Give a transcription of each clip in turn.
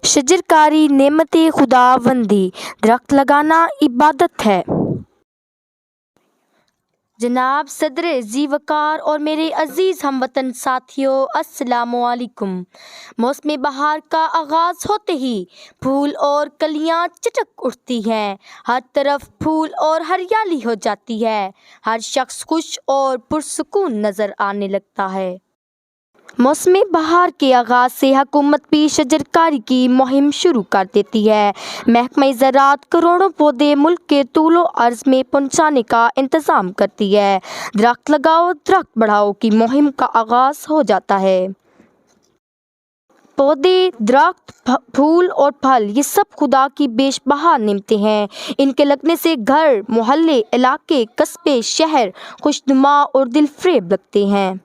शजरकारी नेमत खुदावंदी, दरख्त लगाना इबादत है। जनाब सदर जी वकार और मेरे अजीज़ हमवतन साथियों, अस्सलामु अलैकुम। मौसम बहार का आगाज़ होते ही फूल और कलियां चटक उठती हैं, हर तरफ फूल और हरियाली हो जाती है, हर शख्स खुश और पुरसुकून नज़र आने लगता है। मौसम बहार के आगाज़ से हुकूमत भी शजरकारी की मुहिम शुरू कर देती है। महकमा ज़राअत करोड़ों पौधे मुल्क के तूलो अर्ज़ में पहुँचाने का इंतज़ाम करती है। दरख्त लगाओ दरख्त बढ़ाओ की मुहिम का आगाज़ हो जाता है। पौधे, दरख्त, फूल और फल ये सब खुदा की बेशबहा नेमतें हैं। इनके लगने से घर, मोहल्ले, इलाके, कस्बे, शहर खुशनुमा और दिलफरेब लगते हैं।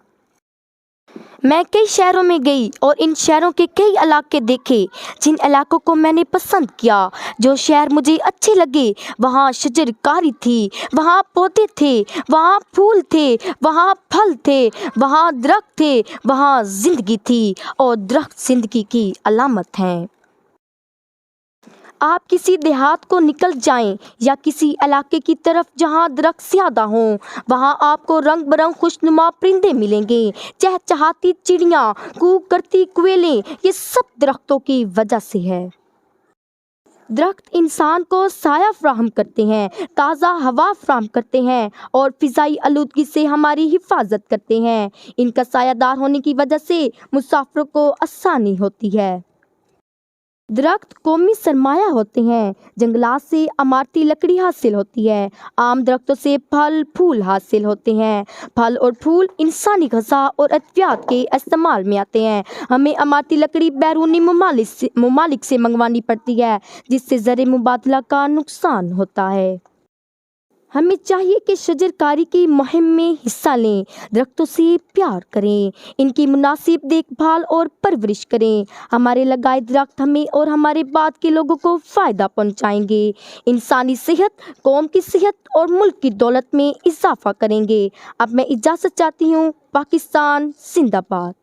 मैं कई शहरों में गई और इन शहरों के कई इलाके देखे। जिन इलाकों को मैंने पसंद किया, जो शहर मुझे अच्छे लगे, वहाँ शजरकारी थी, वहाँ पौधे थे, वहाँ फूल थे, वहाँ फल थे, वहाँ दरख्त थे, वहाँ ज़िंदगी थी, और दरख्त ज़िंदगी की अलामत हैं। आप किसी देहात को निकल जाएं या किसी इलाके की तरफ जहां दरख्त ज़्यादा हों, वहां आपको रंग बरंग खुशनुमा परिंदे मिलेंगे, चहचहाती चिड़ियाँ, कूक करती कोयलें, ये सब दरख्तों की वजह से है। दरख्त इंसान को साया फराहम करते हैं, ताज़ा हवा फराहम करते हैं और फ़िज़ाई आलूदगी से हमारी हिफाजत करते हैं। इनका सायादार होने की वजह से मुसाफिरों को आसानी होती है। दरख्त कौमी सरमाया होते हैं। जंगलात से इमारती लकड़ी हासिल होती है। आम दरख्तों से फल फूल हासिल होते हैं। फल और फूल इंसानी ग़िज़ा और अद्वियात के इस्तेमाल में आते हैं। हमें इमारती लकड़ी बैरूनी ममालिक से मंगवानी पड़ती है, जिससे ज़र मुबादला का नुकसान होता है। हमें चाहिए कि शजरकारी की मुहिम में हिस्सा लें, दरख्तों से प्यार करें, इनकी मुनासिब देखभाल और परवरिश करें। हमारे लगाए दरख्त हमें और हमारे बाद के लोगों को फ़ायदा पहुंचाएंगे, इंसानी सेहत, कौम की सेहत और मुल्क की दौलत में इजाफा करेंगे। अब मैं इजाज़त चाहती हूँ। पाकिस्तान जिंदाबाद।